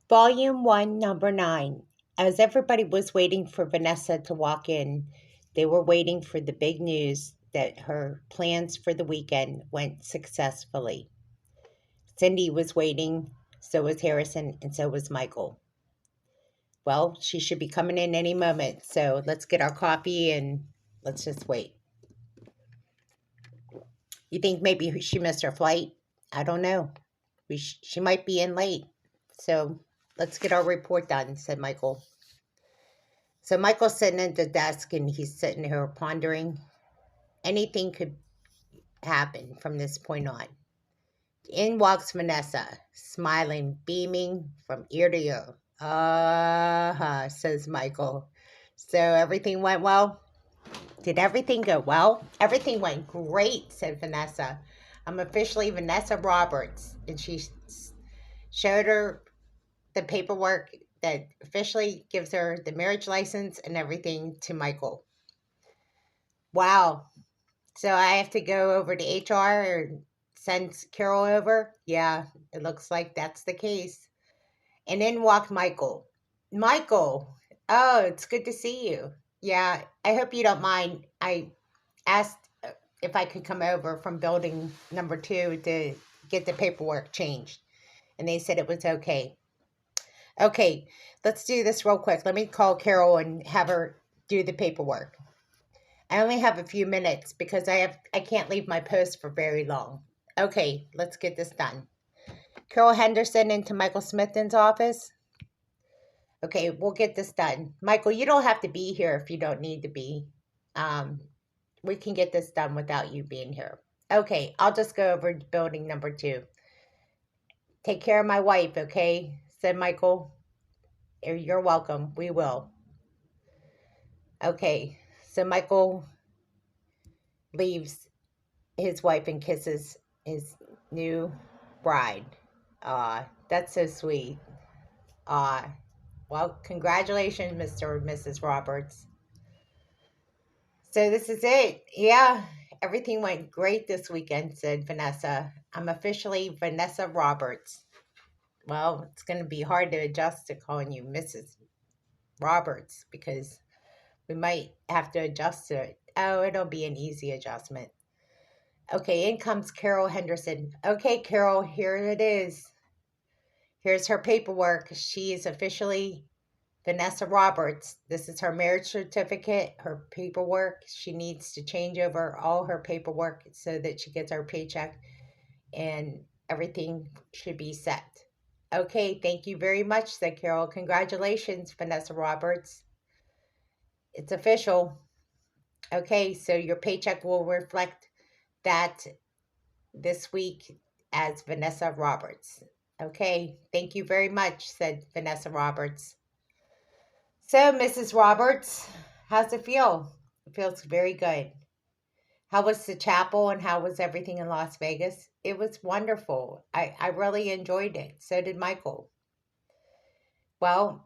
Volume 1, Number 9. As everybody was waiting for Vanessa to walk in, they were waiting for the big news that her plans for the weekend went successfully. Cindy was waiting, so was Harrison, and so was Michael. Well, she should be coming in any moment, so let's get our coffee and let's just wait. You think maybe she missed her flight? I don't know. She might be in late. So let's get our report done, said Michael. So Michael's sitting at the desk and he's sitting here pondering. Anything could happen from this point on. In walks Vanessa, smiling, beaming from ear to ear. Says Michael. So everything went well? Did everything go well? Everything went great, said Vanessa. I'm officially Vanessa Roberts. And she showed her the paperwork that officially gives her the marriage license and everything to Michael. Wow. So I have to go over to HR and send Carol over? Yeah, it looks like that's the case. And in walked Michael. Michael, oh, it's good to see you. Yeah, I hope you don't mind. I asked if I could come over from building number 2 to get the paperwork changed. And they said it was okay. Okay, let's do this real quick. Let me call Carol and have her do the paperwork. I only have a few minutes because I can't leave my post for very long. Okay, let's get this done. Carol Henderson into Michael Smithton's office. Okay, we'll get this done. Michael, you don't have to be here if you don't need to be. Um, we can get this done without you being here. Okay, I'll just go over to building number 2. Take care of my wife, okay? Said Michael. You're welcome. We will. Okay, so Michael leaves his wife and kisses his new bride. That's so sweet. Well, congratulations, Mr. and Mrs. Roberts. So this is it. Yeah, everything went great this weekend, said Vanessa. I'm officially Vanessa Roberts. Well, it's going to be hard to adjust to calling you Mrs. Roberts because we might have to adjust to it. Oh, it'll be an easy adjustment. Okay, in comes Carol Henderson. Okay, Carol, here it is. Here's her paperwork. She is officially Vanessa Roberts. This is her marriage certificate, her paperwork. She needs to change over all her paperwork so that she gets her paycheck and everything should be set. Okay, thank you very much, said Carol. Congratulations, Vanessa Roberts. It's official. Okay, so your paycheck will reflect that this week as Vanessa Roberts. Okay, thank you very much, said Vanessa Roberts. So, Mrs. Roberts, how's it feel? It feels very good. How was the chapel and how was everything in Las Vegas? It was wonderful. I really enjoyed it. So did Michael. Well,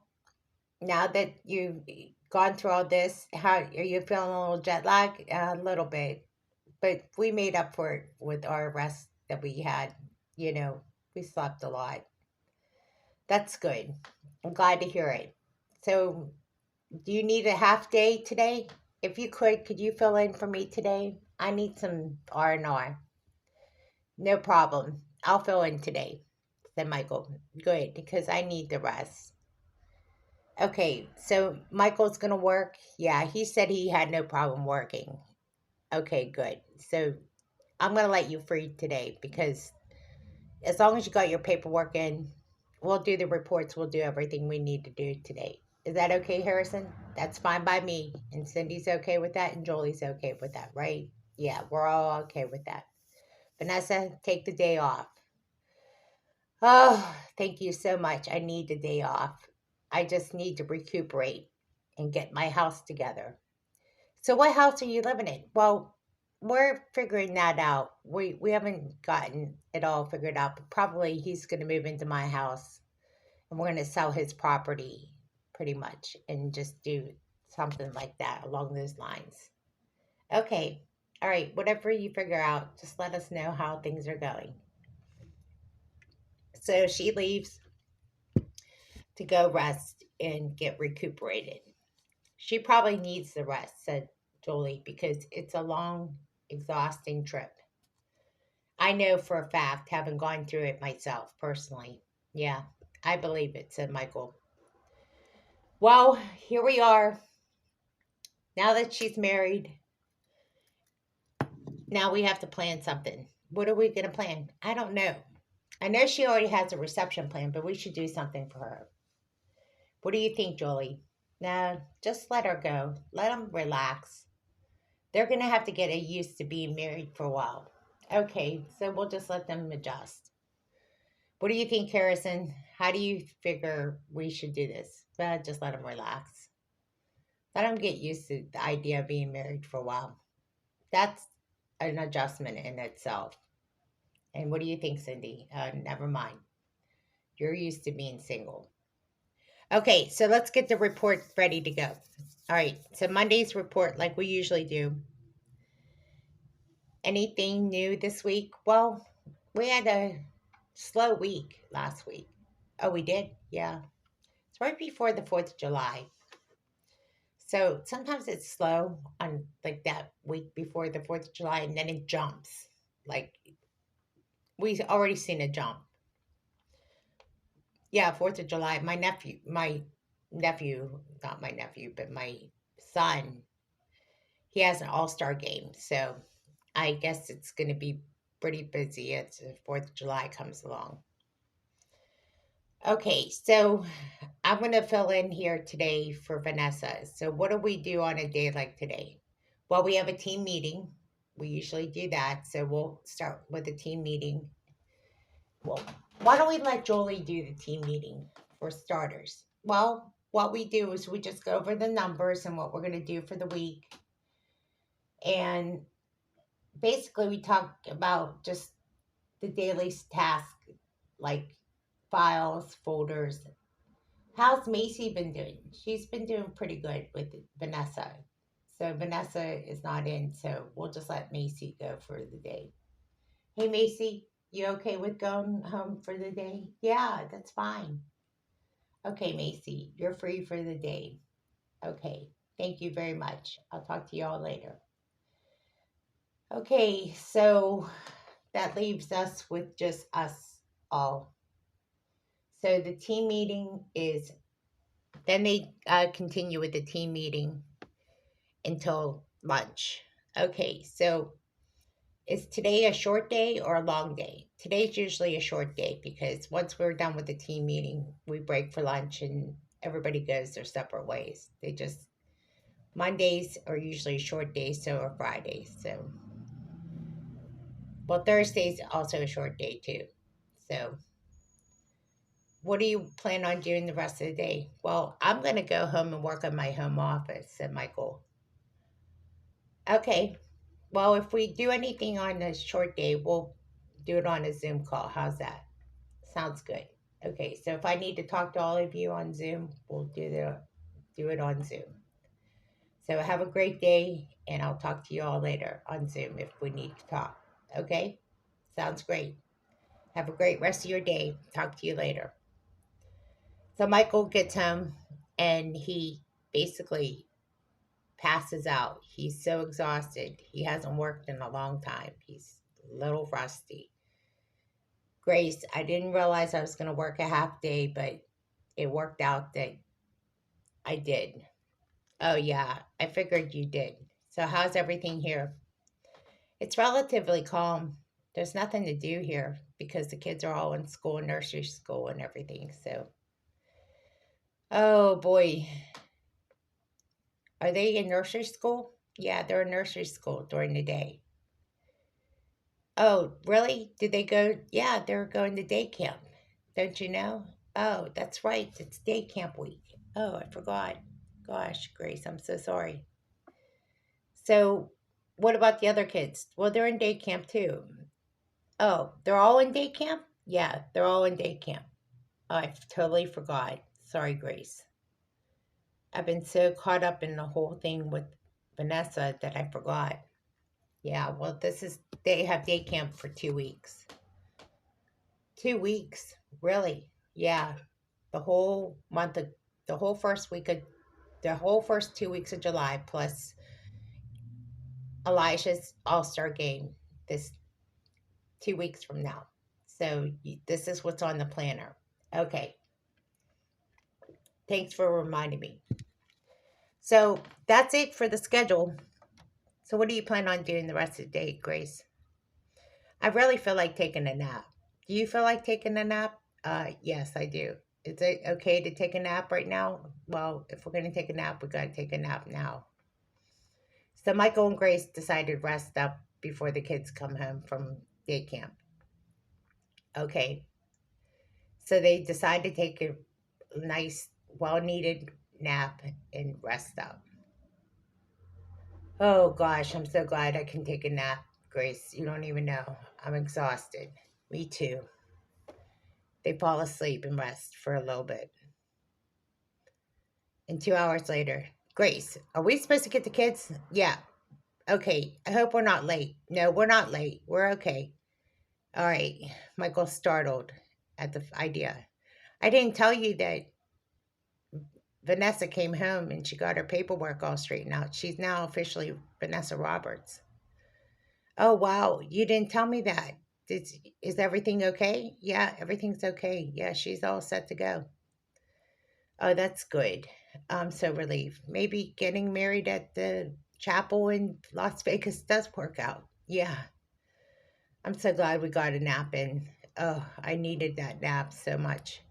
now that you've gone through all this, how are you feeling a little jet lag? A little bit. But we made up for it with our rest that we had. We slept a lot. That's good. I'm glad to hear it. So, do you need a half day today? If you could you fill in for me today? I need some R&R. No problem. I'll fill in today, said Michael. Good, because I need the rest. Okay, so Michael's going to work. Yeah, he said he had no problem working. Okay, good. So I'm going to let you free today because as long as you got your paperwork in, we'll do the reports. We'll do everything we need to do today. Is that okay, Harrison? That's fine by me. And Cindy's okay with that, and Jolie's okay with that, right? Yeah, we're all okay with that. Vanessa, take the day off. Oh, thank you so much. I need the day off. I just need to recuperate and get my house together. So, what house are you living in? Well, we're figuring that out. We haven't gotten it all figured out, but probably he's going to move into my house and we're going to sell his property pretty much and just do something like that along those lines. Okay. All right. Whatever you figure out, just let us know how things are going. So she leaves. to go rest and get recuperated. She probably needs the rest, said Julie, because it's a long, exhausting trip. I know for a fact, having gone through it myself personally. Yeah, I believe it, said Michael. Well, here we are. Now that she's married, now we have to plan something. What are we going to plan? I don't know. I know she already has a reception plan, but we should do something for her. What do you think, Julie? No, just let her go. Let them relax. They're going to have to get used to being married for a while. Okay, so we'll just let them adjust. What do you think, Harrison? How do you figure we should do this? Just let them relax. Let them get used to the idea of being married for a while. That's an adjustment in itself. And what do you think, Cindy? Never mind. You're used to being single. Okay, so let's get the report ready to go. All right, so Monday's report, like we usually do. Anything new this week? Well, we had a slow week last week. Oh, we did? Yeah. It's right before the 4th of July. So sometimes it's slow on like that week before the 4th of July, and then it jumps. Like we've already seen a jump. Yeah, 4th of July. My nephew, not my nephew, but my son, he has an all-star game. So I guess it's going to be pretty busy as the 4th of July comes along. Okay, so I'm going to fill in here today for Vanessa. So what do we do on a day like today? Well, we have a team meeting. We usually do that. So we'll start with the team meeting. Well, why don't we let Jolie do the team meeting for starters? Well, what we do is we just go over the numbers and what we're going to do for the week. And basically, we talk about just the daily task, like files, folders. How's Macy been doing? She's been doing pretty good with Vanessa. So Vanessa is not in, so we'll just let Macy go for the day. Hey, Macy, you okay with going home for the day? Yeah, that's fine. Okay, Macy, you're free for the day. Okay, thank you very much. I'll talk to you all later. Okay, so that leaves us with just us all. So the team meeting is, then they continue with the team meeting until lunch. Okay, so is today a short day or a long day? Today's usually a short day because once we're done with the team meeting, we break for lunch and everybody goes their separate ways. Mondays are usually short days, so are Fridays. So, well, Thursday's also a short day too. So, what do you plan on doing the rest of the day? Well, I'm going to go home and work on my home office, said Michael. Okay, well, if we do anything on a short day, we'll do it on a Zoom call. How's that? Sounds good. Okay, so if I need to talk to all of you on Zoom, we'll do it on Zoom. So have a great day, and I'll talk to you all later on Zoom if we need to talk. Okay? Sounds great. Have a great rest of your day. Talk to you later. So Michael gets home, and he basically passes out. He's so exhausted. He hasn't worked in a long time. He's a little rusty. Grace, I didn't realize I was going to work a half day, but it worked out that I did. Oh, yeah, I figured you did. So, how's everything here? It's relatively calm. There's nothing to do here because the kids are all in school, nursery school, and everything. So, oh boy. Are they in nursery school? Yeah, they're in nursery school during the day. Oh, really? Did they go? Yeah, they're going to day camp. Don't you know? Oh, that's right. It's day camp week. Oh, I forgot. Gosh, Grace, I'm so sorry. So, what about the other kids? Well, they're in day camp too. Oh, they're all in day camp? Yeah, they're all in day camp. Oh, I totally forgot. Sorry, Grace. I've been so caught up in the whole thing with Vanessa that I forgot. Yeah, well, they have day camp for 2 weeks. 2 weeks? Really? Yeah. the whole month of the whole first week of the whole first 2 weeks of July plus Elijah's All-Star game this 2 weeks from now. So this is what's on the planner. Okay, thanks for reminding me. So that's it for the schedule. So what do you plan on doing the rest of the day, Grace? I really feel like taking a nap. Do you feel like taking a nap? Yes, I do. Is it okay to take a nap right now? Well, if we're going to take a nap, we got to take a nap now. So Michael and Grace decided to rest up before the kids come home from day camp. Okay, so they decide to take a nice, well-needed nap and rest up. Oh gosh, I'm so glad I can take a nap, Grace. You don't even know. I'm exhausted. Me too. They fall asleep and rest for a little bit. And 2 hours later, Grace, are we supposed to get the kids? Yeah. Okay. I hope we're not late. No, we're not late. We're okay. All right. Michael's startled at the idea. I didn't tell you that Vanessa came home and she got her paperwork all straightened out. She's now officially Vanessa Roberts. Oh, wow. You didn't tell me that. Is everything okay? Yeah, everything's okay. Yeah, she's all set to go. Oh, that's good. I'm so relieved. Maybe getting married at the chapel in Las Vegas does work out. Yeah, I'm so glad we got a nap in. Oh, I needed that nap so much.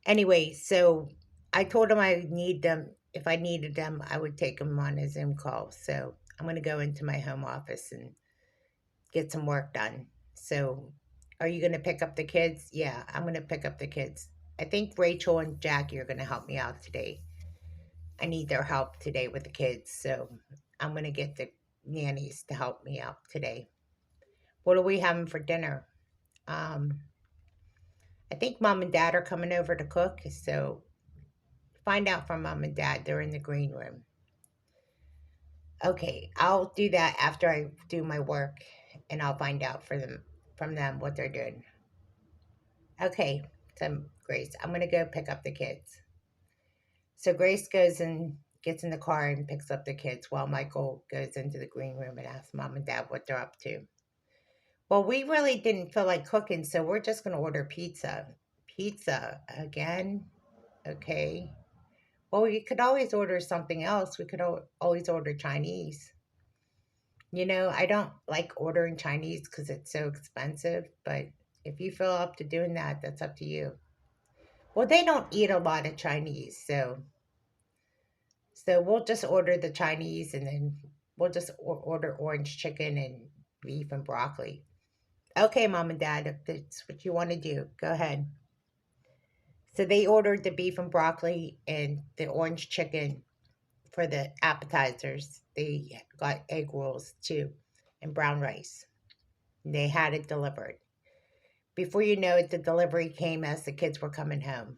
Anyway, so I told him I need them. If I needed them, I would take them on a Zoom call. So I'm going to go into my home office and get some work done. So, are you going to pick up the kids? Yeah, I'm going to pick up the kids. I think Rachel and Jackie are going to help me out today. I need their help today with the kids. So, I'm going to get the nannies to help me out today. What are we having for dinner? Um, I think mom and dad are coming over to cook. So, find out from mom and dad. They're in the green room. Okay, I'll do that after I do my work and I'll find out from them what they're doing. Okay, so Grace, I'm gonna go pick up the kids. So Grace goes and gets in the car and picks up the kids while Michael goes into the green room and asks mom and dad what they're up to. Well, we really didn't feel like cooking, so we're just gonna order pizza. Pizza again? Okay. Well, we could always order something else. We could always order Chinese. I don't like ordering Chinese because it's so expensive, but if you feel up to doing that, that's up to you. Well, they don't eat a lot of Chinese, so we'll just order the Chinese and then we'll just order orange chicken and beef and broccoli. Okay, mom and dad, if that's what you want to do, go ahead. So they ordered the beef and broccoli and the orange chicken for the appetizers. They got egg rolls too and brown rice. They had it delivered. Before you know it, the delivery came as the kids were coming home.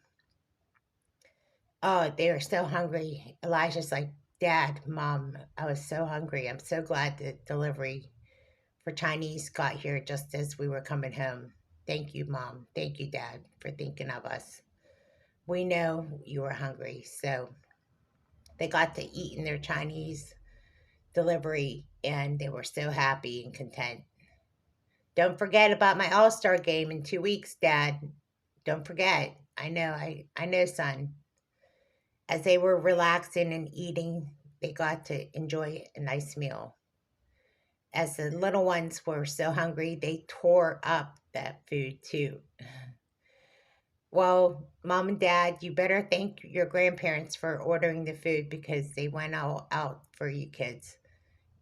Oh, they were so hungry. Elijah's like, Dad, Mom, I was so hungry. I'm so glad the delivery for Chinese got here just as we were coming home. Thank you, Mom. Thank you, Dad, for thinking of us. We know you were hungry. So they got to eat in their Chinese delivery and they were so happy and content. Don't forget about my All-Star game in 2 weeks, Dad. Don't forget. I know, son. As they were relaxing and eating, they got to enjoy a nice meal. As the little ones were so hungry, they tore up that food too. Well, mom and dad, you better thank your grandparents for ordering the food because they went all out for you kids.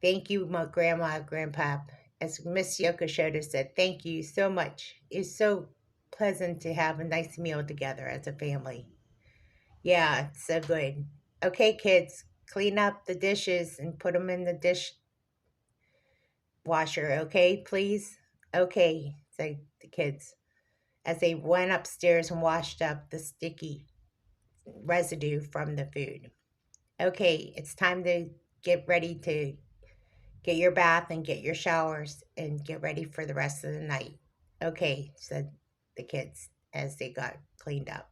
Thank you, my grandma, grandpa. As Miss Yokoshoda said, thank you so much. It's so pleasant to have a nice meal together as a family. Yeah, it's so good. Okay, kids, clean up the dishes and put them in the dishwasher, okay, please? Okay, said the kids as they went upstairs and washed up the sticky residue from the food. Okay, it's time to get ready to get your bath and get your showers and get ready for the rest of the night. Okay, said the kids as they got cleaned up.